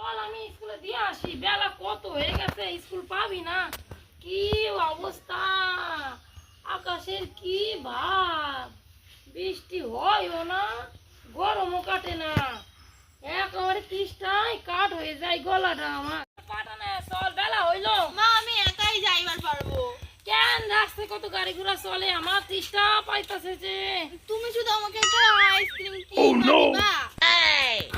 চল আমি স্কুলে দিয়ে আসি, বেলা কত হয়ে গেছে, স্কুল পাবি না। কি অবস্থা, আকাশের কি ভাব, বৃষ্টি হয়ও না, গরমও কাটে না, একেবারে তৃষ্ণায় কাঠ হয়ে যায় গলাটা আমার। পাঠানে চল, বেলা হইলো। মা আমি একাই যাইবার পারবো। কেন, রাস্তায় কত গাড়ি ঘোড়া চলে, আমার তৃষ্ণা পাইতাছে যে। তুমি শুধু আমাকে একটা আইসক্রিম কিনে দিবা।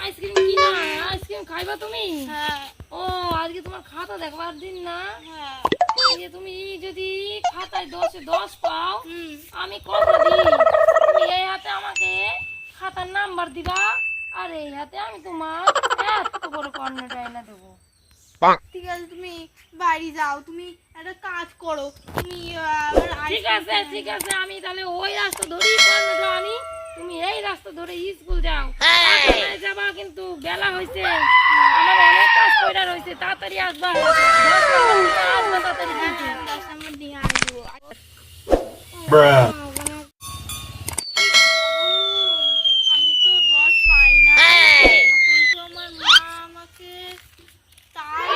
আইসক্রিম কিনা, আইসক্রিম খাইবা তুমি? হ্যাঁ ও আজকে তোমার খাতা দেখবার দিন না? হ্যাঁ। এই যে তুমি যদি খাতায় 10-এ 10 পাও, হুম। আমি কথা দিই তুমি এই হাতে আমাকে খাতার নাম্বার দিবা, আর এই হাতে আমি তোমার এত বড় কর্নেটা এনে দেবো। ঠিক আছে, তুমি বাড়ি যাও, তুমি একটা কাজ করো, তুমি ঠিক আছে ঠিক আছে, আমি তাহলে ওই রাস্তা ধরেই কর্নেটা আনি, তুমি এই রাস্তা ধরে স্কুল যাও। তাড়াতাড়ি যাবা, কিন্তু বেলা হয়েছে, আমার অনেক কাজ কইরা রয়েছে, তাড়াতাড়ি আসবা। 10 মিনিট আসবা তাড়াতাড়ি কিন্তু। 10 নম্বর দিয়ে আসবো। Bruh. আমি তো 10 পাই না, এখন তো আমার মা আমাকে তাল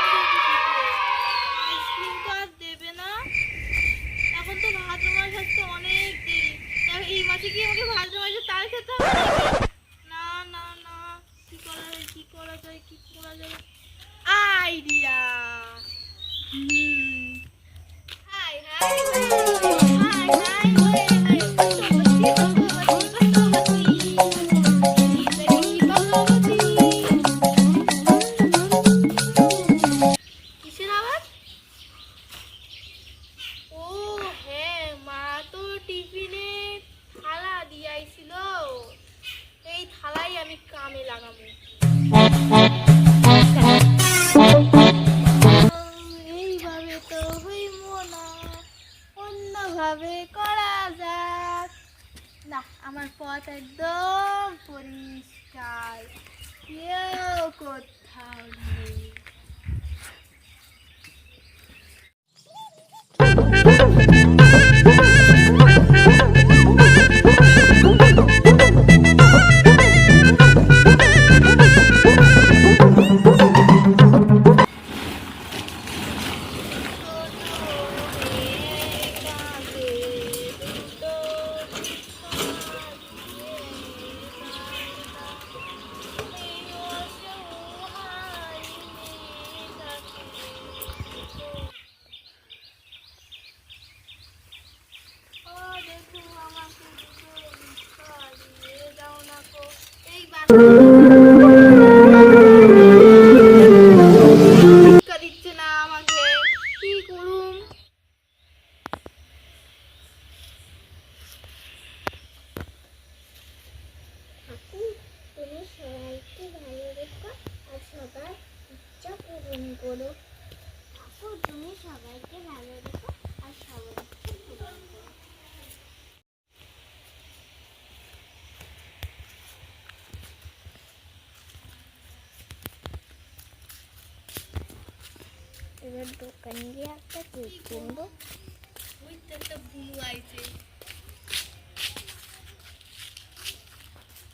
আইসক্রিম তো আর দেবে না। এখন তো ভাদ্র মাস আসতে অনেক দেরি, এই মাসে কি আমাকে ভাদ্র মাসে তাল খেতে হবে নাকি? না না না, কি করা যায় কি করা যায় কি করা যায়, idea. High high high high কিসের আওয়াজ? ও হ্যাঁ, মা তো টিফিনে থালা দিয়াইছিল, এই থালাই আমি কামে লাগাবো। এইভাবে তো হইব না, অন্যভাবে করা যাক। না, আমার পথ একদম পরিষ্কার, কেউ কোথাও নেই। দিচ্ছে না আমাকে, কি করুম? তুমি সবাইকে ভালো রেখো আর সবার ইচ্ছা পূরণ করো। তুমি সবাইকে ভালো রেখো আর সবার ইচ্ছা পূরণ করো। এবার দোকান গিয়ে একটা কেক কিনবো। ওই তো একটা বুনু আইছে।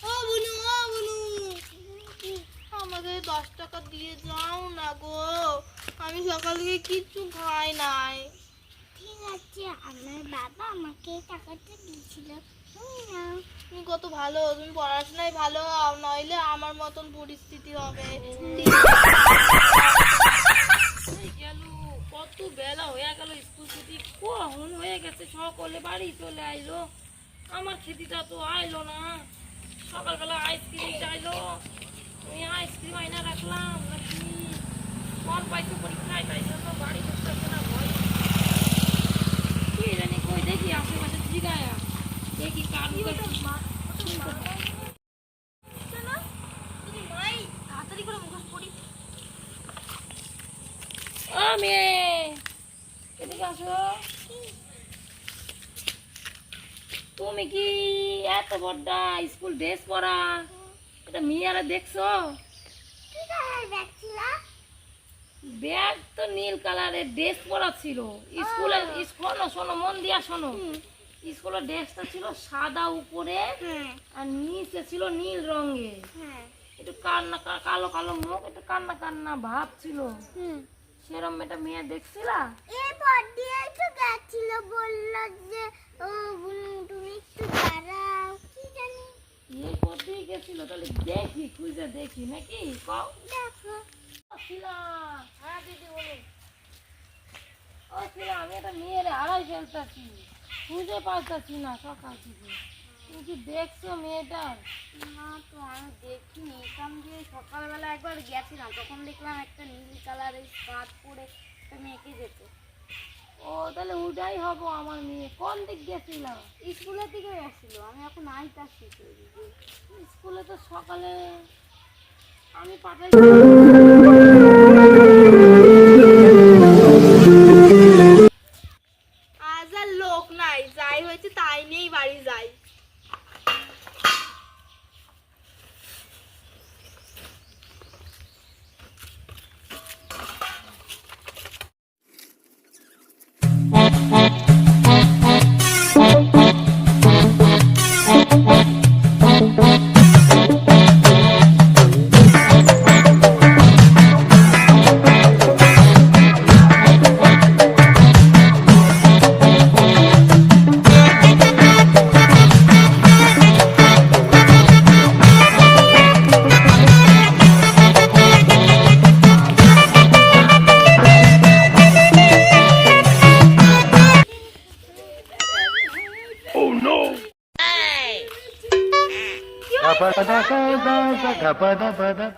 ও বুনু, ও বুনু, আমাকে 10 টাকা দিয়ে যাও না গো, আমি সকাল থেকে কিচ্ছু খাই নাই। ঠিক আছে, আমার বাবা আমাকে টাকাটা দিয়েছিল, তুমি নাও। তুমি কত ভালো, তুমি পড়াশোনায় ভালো হও, নইলে আমার মতন পরিস্থিতি হবে। এই গেল, কত বেলা হয়ে গেল, স্কুল ছুটি কখন হয়ে গেছে, সকলে বাড়ি চলে আইলো, আমার খেতিটা তো আইলো না। সকালবেলা আইসক্রিম চাইলো, আমি আইসক্রিম আইনা রাখলাম নাকি ফল পাইছো পরীক্ষায়, তাই জন্য বাড়ি ঢুকতেছে না, ভয় কি জানি, কই দেখি আশেপাশে জিগায়া দেখি কার তাড়াতাড়ি করে মুখোশ পড়ি। ও মেয়ে, এদিকে আসো। তুমি কি এত বড় স্কুল ড্রেস পরা, এটা মেয়েরা দেখছো? কি কালার দেখছিলা? ব্যাগ তো নীল কালারের ড্রেস পরা ছিল স্কুলে। শোনো শোনো, মন দিয়া শোনো, স্কুলের ড্রেসটা ছিল সাদা উপরে হ্যাঁ আর নিচে ছিল নীল রঙের। হ্যাঁ। একটু কান্না কালো কালো মুখ, একটু কান্না কান্না ভাব ছিল, হুম সেরকম একটা মেয়ে দেখছিলা? এরপর দিয়ে তো গেছিল, বললো যে ও তুমি একটু দাঁড়াও, কি জানি। এই পথেই গেছিল, তাহলে দেখি খুঁজে দেখি নাকি, কও। দেখো শিলা, হ্যাঁ দিদি বলুন। ও শিলা, আমি একটা মেয়ের হারাই ফেলতেছি, খুঁজে পাইতেছি না সকাল থেকে। তুমি কি দেখছো মেয়েটার? না তো আমি দেখিনি, এখান দিয়ে সকালবেলা একবার গেছিলাম, তখন দেখলাম একটা নীল কালারের স্কার্ট পরে একটা মেয়েকে যেতে। ও তাহলে ওটাই হবো আমার মেয়ে। কোন দিক গেছিল? স্কুলের দিকে গেছিল, আমি এখন আইতাছি তো এদিকে। স্কুলে তো সকালে আমি পাঠাই। আজ আর লোক নাই, যাই হয়েছে তাই নেই, বাড়ি যাই।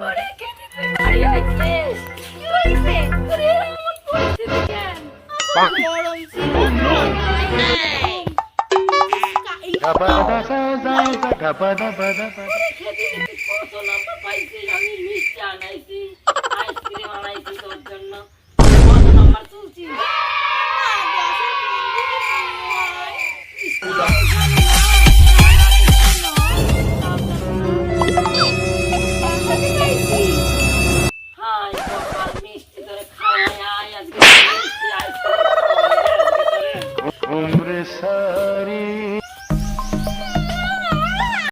ওরে খেতে তুই বাড়ি আইছিস? কি হইছে? তোর এমন পরিস্থিতি কেন? গরম ছিল। ওরে খেতে তুই কত লম্বা পাইছিস? আমি মিষ্টি আনাইছি, আইসক্রিম আনাইছি তোর জন্য। কত নাম্বার তুলছিস? বছর কোন দিকে শুরু হয়?